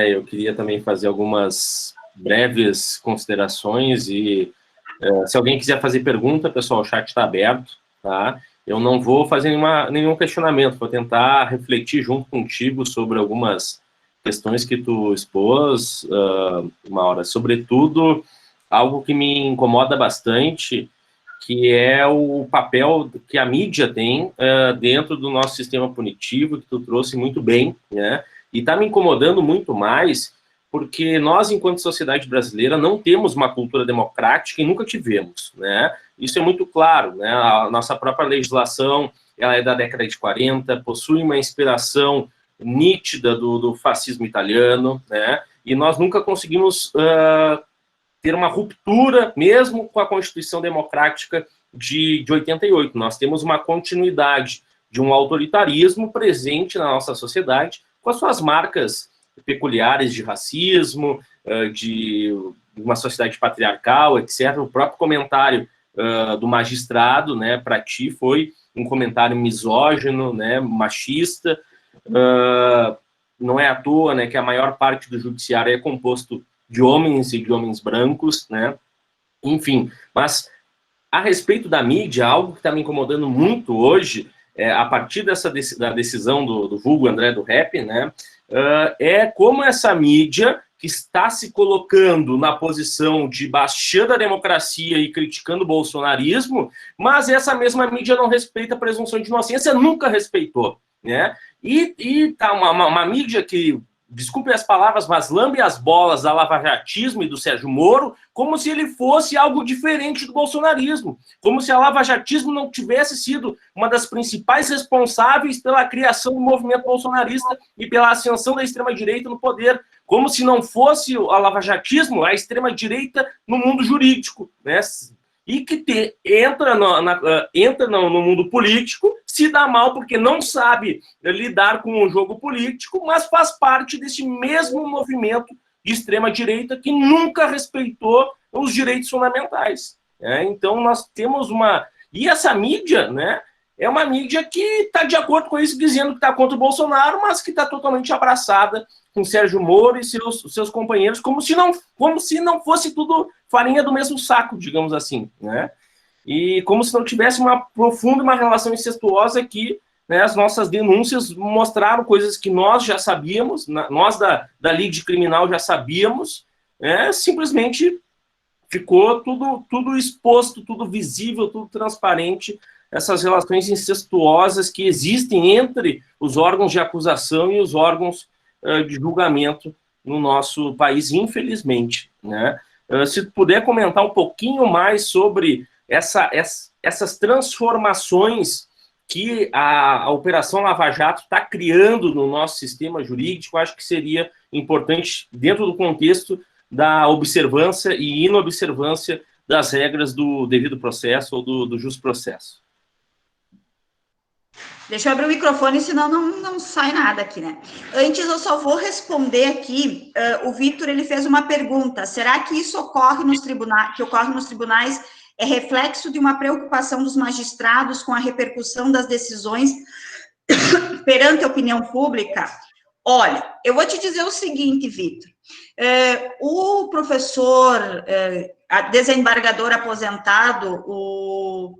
Eu queria também fazer algumas breves considerações e se alguém quiser fazer pergunta, pessoal, o chat está aberto, tá? Eu não vou fazer nenhum questionamento, vou tentar refletir junto contigo sobre algumas questões que tu expôs, Maura, sobretudo algo que me incomoda bastante, que é o papel que a mídia tem dentro do nosso sistema punitivo, que tu trouxe muito bem, né? E está me incomodando muito mais, porque nós, enquanto sociedade brasileira, não temos uma cultura democrática e nunca tivemos, né? Isso é muito claro, né? A nossa própria legislação, ela é da década de 40, possui uma inspiração nítida do fascismo italiano, né? E nós nunca conseguimos ter uma ruptura, mesmo com a Constituição Democrática de 88. Nós temos uma continuidade de um autoritarismo presente na nossa sociedade, com as suas marcas peculiares de racismo, de uma sociedade patriarcal, etc. O próprio comentário do magistrado, né, para ti, foi um comentário misógino, né, machista. Não é à toa, né, que a maior parte do judiciário é composto de homens e de homens brancos, né? Enfim, mas a respeito da mídia, algo que está me incomodando muito hoje, a partir da decisão do vulgo André do Rap, né, é como essa mídia que está se colocando na posição de bastião da democracia e criticando o bolsonarismo, mas essa mesma mídia não respeita a presunção de inocência, nunca respeitou, né? E tá uma mídia que, desculpe as palavras, mas lambe as bolas da lavajatismo e do Sérgio Moro como se ele fosse algo diferente do bolsonarismo, como se a lavajatismo não tivesse sido uma das principais responsáveis pela criação do movimento bolsonarista e pela ascensão da extrema-direita no poder, como se não fosse a lavajatismo a extrema-direita no mundo jurídico, né? E que entra no mundo político, se dá mal porque não sabe lidar com o jogo político, mas faz parte desse mesmo movimento de extrema-direita que nunca respeitou os direitos fundamentais. Então, nós temos uma... E essa mídia, né, é uma mídia que está de acordo com isso, dizendo que está contra o Bolsonaro, mas que está totalmente abraçada com Sérgio Moro e seus companheiros, como se não fosse tudo farinha do mesmo saco, digamos assim, né? E como se não tivesse uma profunda relação incestuosa que, né, as nossas denúncias mostraram coisas que nós já sabíamos, nós da lide criminal já sabíamos, simplesmente ficou tudo exposto, tudo visível, tudo transparente, essas relações incestuosas que existem entre os órgãos de acusação e os órgãos de julgamento no nosso país, infelizmente, né? se tu puder comentar um pouquinho mais sobre essas transformações que a Operação Lava Jato está criando no nosso sistema jurídico, acho que seria importante dentro do contexto da observância e inobservância das regras do devido processo ou do justo processo. Deixa eu abrir o microfone, senão não sai nada aqui, né? Antes, eu só vou responder aqui, o Vitor, ele fez uma pergunta, será que isso ocorre nos tribunais, é reflexo de uma preocupação dos magistrados com a repercussão das decisões perante a opinião pública? Olha, eu vou te dizer o seguinte, Vitor, o professor, desembargador aposentado, o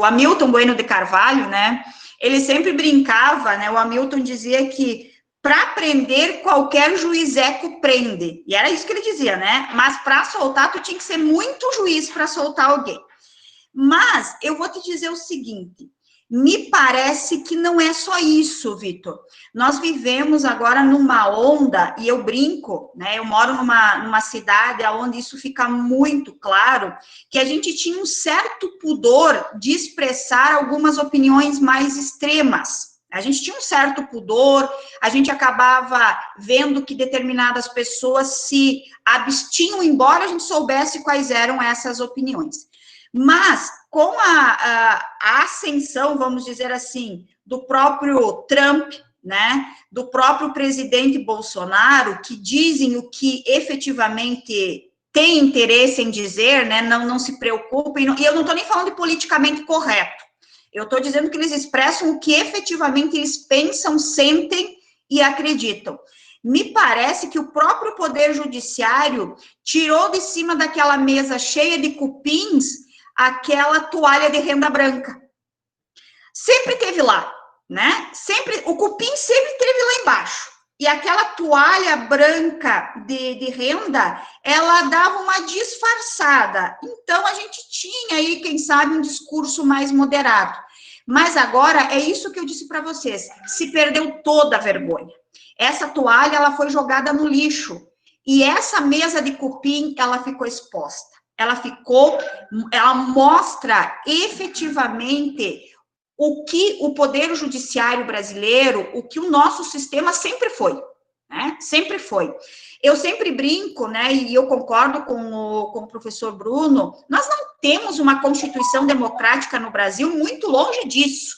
Hamilton Bueno de Carvalho, né, ele sempre brincava, né, o Hamilton dizia que para prender, qualquer juiz eco prende, e era isso que ele dizia, né, mas para soltar, tu tinha que ser muito juiz para soltar alguém. Mas eu vou te dizer o seguinte, me parece que não é só isso, Vitor. Nós vivemos agora numa onda, e eu brinco, né? Eu moro numa cidade onde isso fica muito claro, que a gente tinha um certo pudor de expressar algumas opiniões mais extremas. A gente tinha um certo pudor, a gente acabava vendo que determinadas pessoas se abstinham, embora a gente soubesse quais eram essas opiniões. Mas, com a ascensão, vamos dizer assim, do próprio Trump, né, do próprio presidente Bolsonaro, que dizem o que efetivamente tem interesse em dizer, né, não se preocupem, e eu não estou nem falando de politicamente correto, eu estou dizendo que eles expressam o que efetivamente eles pensam, sentem e acreditam. Me parece que o próprio Poder Judiciário tirou de cima daquela mesa cheia de cupins aquela toalha de renda branca. Sempre teve lá, né? Sempre, o cupim sempre teve lá embaixo. E aquela toalha branca de renda, ela dava uma disfarçada. Então, a gente tinha aí, quem sabe, um discurso mais moderado. Mas agora, é isso que eu disse para vocês, se perdeu toda a vergonha. Essa toalha, ela foi jogada no lixo. E essa mesa de cupim, ela ficou exposta. Ela mostra efetivamente o que o Poder Judiciário brasileiro, o que o nosso sistema sempre foi, né? Sempre foi. Eu sempre brinco, né, e eu concordo com o professor Bruno, nós não temos uma Constituição democrática no Brasil, muito longe disso.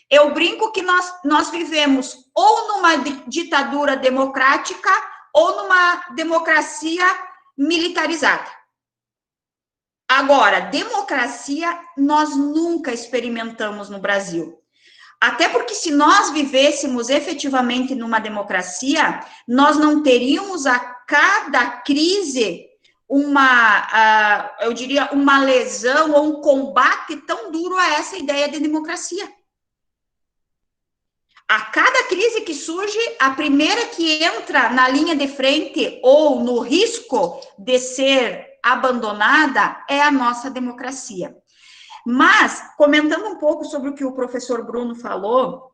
Eu brinco que nós vivemos ou numa ditadura democrática ou numa democracia militarizada. Agora, democracia nós nunca experimentamos no Brasil. Até porque se nós vivêssemos efetivamente numa democracia, nós não teríamos a cada crise eu diria, uma lesão ou um combate tão duro a essa ideia de democracia. A cada crise que surge, a primeira que entra na linha de frente ou no risco de ser abandonada é a nossa democracia. Mas, comentando um pouco sobre o que o professor Bruno falou,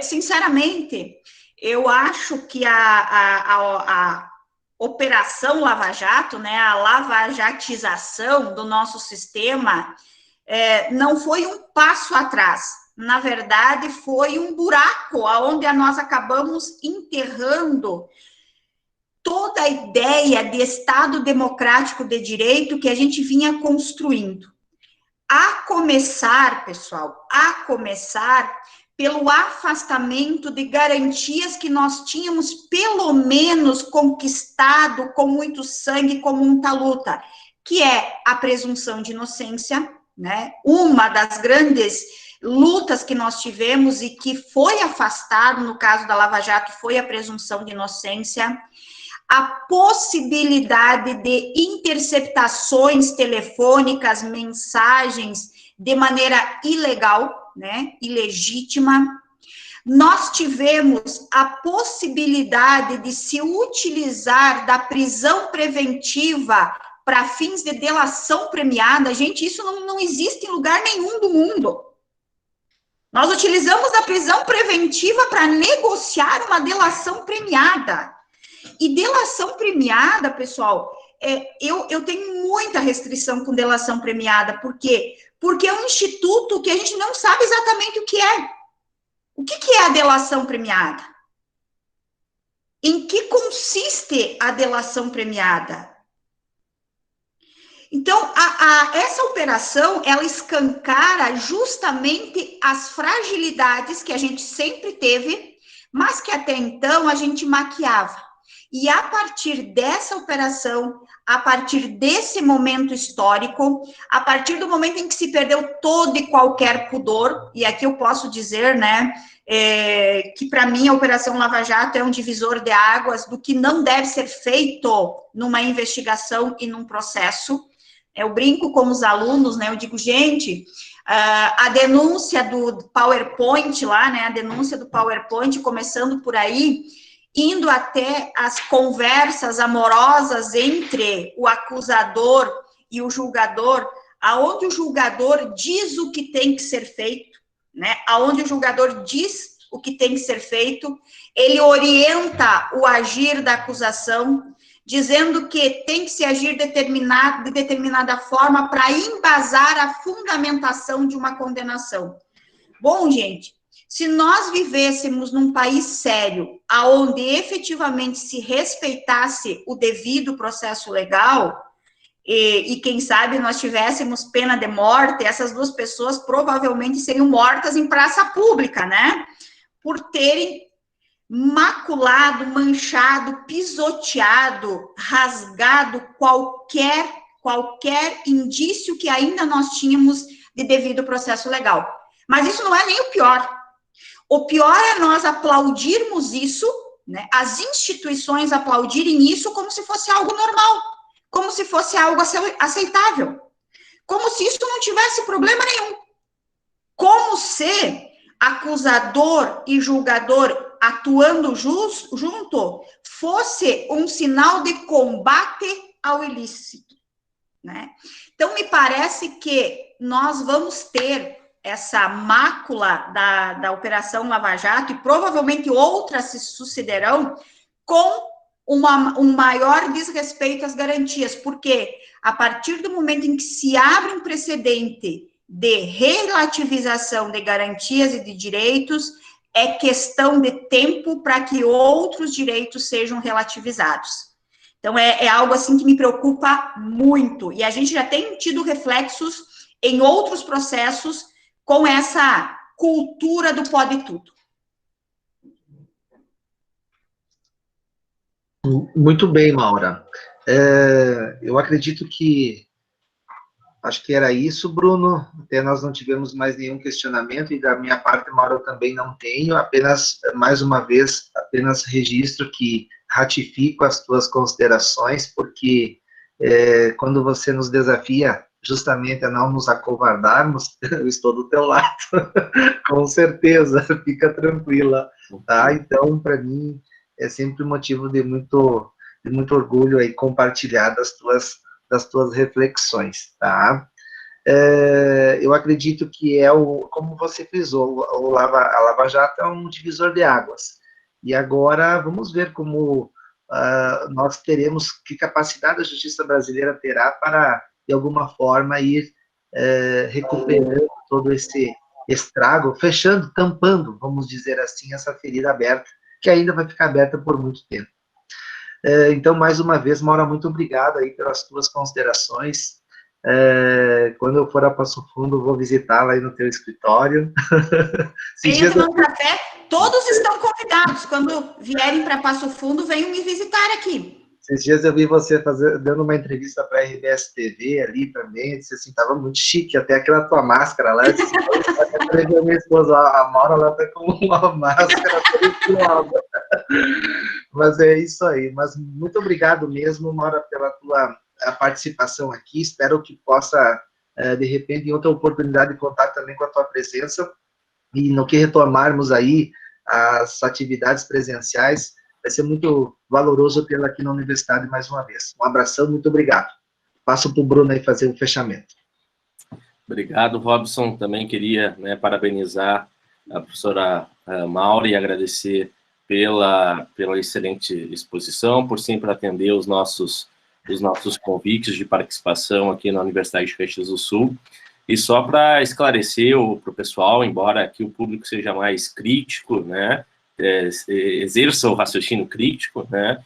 sinceramente, eu acho que a Operação Lava Jato, né, a lavajatização do nosso sistema, não foi um passo atrás. Na verdade, foi um buraco onde nós acabamos enterrando toda a ideia de Estado democrático de direito que a gente vinha construindo. A começar, pessoal, pelo afastamento de garantias que nós tínhamos, pelo menos, conquistado com muito sangue, com muita luta, que é a presunção de inocência, né? Uma das grandes lutas que nós tivemos e que foi afastado, no caso da Lava Jato, foi a presunção de inocência, a possibilidade de interceptações telefônicas, mensagens, de maneira ilegal, né, ilegítima. Nós tivemos a possibilidade de se utilizar da prisão preventiva para fins de delação premiada. Gente, isso não existe em lugar nenhum do mundo. Nós utilizamos a prisão preventiva para negociar uma delação premiada. E delação premiada, pessoal, eu tenho muita restrição com delação premiada. Por quê? Porque é um instituto que a gente não sabe exatamente o que é. O que é a delação premiada? Em que consiste a delação premiada? Então, essa operação, ela escancara justamente as fragilidades que a gente sempre teve, mas que até então a gente maquiava. E a partir dessa operação, a partir desse momento histórico, a partir do momento em que se perdeu todo e qualquer pudor, e aqui eu posso dizer, né, que para mim a Operação Lava Jato é um divisor de águas do que não deve ser feito numa investigação e num processo. Eu brinco com os alunos, né, eu digo, gente, a denúncia do PowerPoint lá, né, a denúncia do PowerPoint, começando por aí, indo até as conversas amorosas entre o acusador e o julgador, aonde o julgador diz o que tem que ser feito, né? Aonde o julgador diz o que tem que ser feito, ele orienta o agir da acusação, dizendo que tem que se agir de determinada forma para embasar a fundamentação de uma condenação. Bom, gente, se nós vivêssemos num país sério, aonde efetivamente se respeitasse o devido processo legal, e quem sabe nós tivéssemos pena de morte, essas duas pessoas provavelmente seriam mortas em praça pública, né? Por terem maculado, manchado, pisoteado, rasgado qualquer indício que ainda nós tínhamos de devido processo legal. Mas isso não é nem o pior. O pior é nós aplaudirmos isso, né? As instituições aplaudirem isso como se fosse algo normal, como se fosse algo aceitável, como se isso não tivesse problema nenhum. Como se acusador e julgador atuando junto fosse um sinal de combate ao ilícito, né? Então, me parece que nós vamos ter essa mácula da Operação Lava Jato, e provavelmente outras se sucederão, com um maior desrespeito às garantias, porque a partir do momento em que se abre um precedente de relativização de garantias e de direitos, é questão de tempo para que outros direitos sejam relativizados. Então, é algo assim que me preocupa muito, e a gente já tem tido reflexos em outros processos com essa cultura do pode tudo. Muito bem, Maura. Eu acredito que, acho que era isso, Bruno, até nós não tivemos mais nenhum questionamento, e da minha parte, Maura, eu também não tenho, apenas, mais uma vez, apenas registro que ratifico as tuas considerações, porque quando você nos desafia justamente a não nos acovardarmos, eu estou do teu lado, com certeza, fica tranquila, tá? Então, para mim, é sempre motivo de muito orgulho aí compartilhar das tuas reflexões, tá? Eu acredito que como você frisou, a Lava Jato é um divisor de águas, e agora vamos ver como nós teremos, que capacidade a justiça brasileira terá para, de alguma forma, ir recuperando todo esse estrago, fechando, tampando, vamos dizer assim, essa ferida aberta, que ainda vai ficar aberta por muito tempo. Então, mais uma vez, Maura, muito obrigado aí pelas tuas considerações. Quando eu for a Passo Fundo, vou visitá-la aí no teu escritório. Venha tomar um café, todos estão convidados. Quando vierem para Passo Fundo, venham me visitar aqui. Esses dias eu vi você dando uma entrevista para a RBS TV ali também, eu disse assim, estava muito chique, até aquela tua máscara lá, eu disse, a minha esposa, a Maura, ela está com uma máscara toda. Mas é isso aí, mas muito obrigado mesmo, Maura, pela tua participação aqui, espero que possa, de repente, em outra oportunidade, contar também com a tua presença, e no que retomarmos aí as atividades presenciais, vai ser muito valoroso tê-la aqui na universidade mais uma vez. Um abração, muito obrigado. Passo para o Bruno aí fazer o fechamento. Obrigado, Robson. Também queria parabenizar a professora Maura e agradecer pela excelente exposição, por sempre atender os nossos os nossos convites de participação aqui na Universidade de Caxias do Sul. E só para esclarecer para o pessoal, embora aqui o público seja mais crítico, né, exerça o raciocínio crítico, né,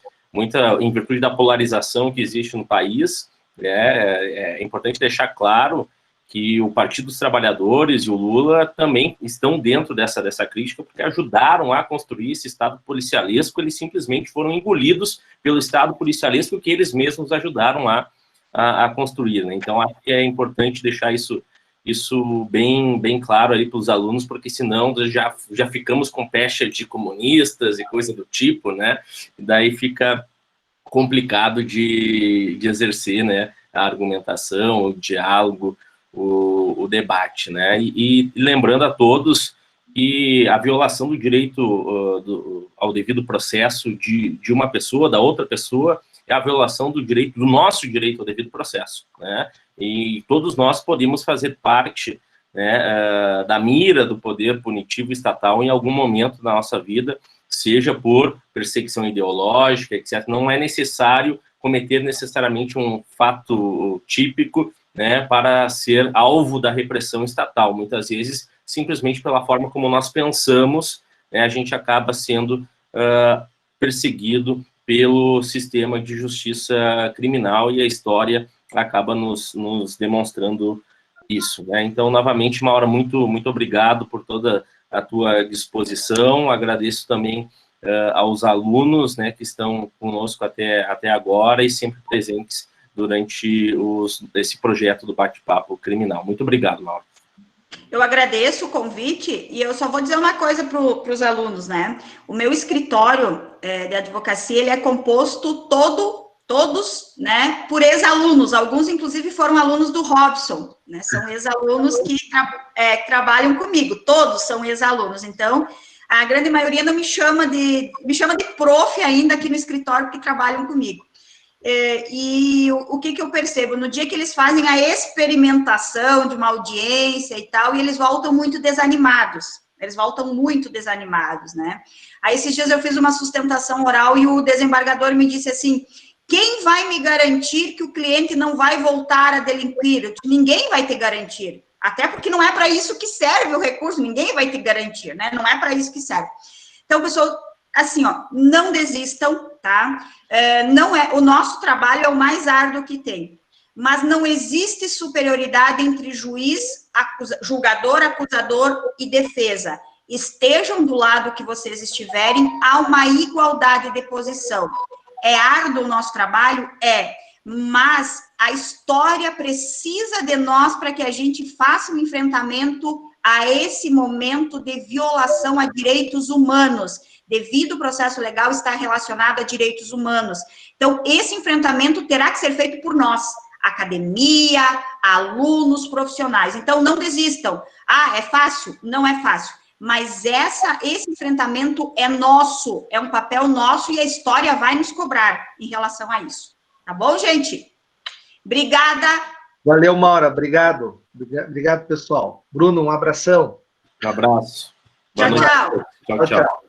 em virtude da polarização que existe no país, é importante deixar claro que o Partido dos Trabalhadores e o Lula também estão dentro dessa crítica, porque ajudaram a construir esse Estado policialesco, eles simplesmente foram engolidos pelo Estado policialesco que eles mesmos ajudaram a construir, né? Então, acho que é importante deixar isso bem claro aí para os alunos, porque senão já ficamos com pecha de comunistas e coisa do tipo, né? E daí fica complicado de exercer, né, a argumentação, o diálogo, o debate, né? E lembrando a todos que a violação do direito ao devido processo de uma pessoa, da outra pessoa, é a violação do nosso direito ao devido processo, né? E todos nós podemos fazer parte, né, da mira do poder punitivo estatal em algum momento da nossa vida, seja por perseguição ideológica, etc. Não é necessário cometer necessariamente um fato típico, né, para ser alvo da repressão estatal. Muitas vezes, simplesmente pela forma como nós pensamos, né, a gente acaba sendo perseguido pelo sistema de justiça criminal, e a história acaba nos demonstrando isso, né? Então, novamente, Maura, muito obrigado por toda a tua disposição. Agradeço também aos alunos, né, que estão conosco até agora e sempre presentes durante esse projeto do Bate-Papo Criminal. Muito obrigado, Maura. Eu agradeço o convite e eu só vou dizer uma coisa para os alunos, né? O meu escritório de advocacia, ele é composto todos, né, por ex-alunos. Alguns, inclusive, foram alunos do Robson, né? São ex-alunos que trabalham comigo. Todos são ex-alunos. Então, a grande maioria não me chama de prof ainda aqui no escritório, porque trabalham comigo. E o que eu percebo? No dia que eles fazem a experimentação de uma audiência e tal, e eles voltam muito desanimados. Né? Aí, esses dias eu fiz uma sustentação oral e o desembargador me disse assim: quem vai me garantir que o cliente não vai voltar a delinquir? Eu disse, ninguém vai te garantir. Até porque não é para isso que serve o recurso, ninguém vai te garantir, né? Não é para isso que serve. Então, pessoal, assim, ó, não desistam, tá? O nosso trabalho é o mais árduo que tem, mas não existe superioridade entre julgador, acusador e defesa. Estejam do lado que vocês estiverem, há uma igualdade de posição. É árduo o nosso trabalho? Mas a história precisa de nós para que a gente faça um enfrentamento a esse momento de violação a direitos humanos, devido ao processo legal estar relacionado a direitos humanos. Então, esse enfrentamento terá que ser feito por nós, academia, alunos, profissionais. Então, não desistam. É fácil? Não é fácil. Mas esse enfrentamento é nosso, é um papel nosso e a história vai nos cobrar em relação a isso. Tá bom, gente? Obrigada. Valeu, Maura. Obrigado. Obrigado, pessoal. Bruno, um abração. Um abraço. Tchau, tchau. Tchau, tchau.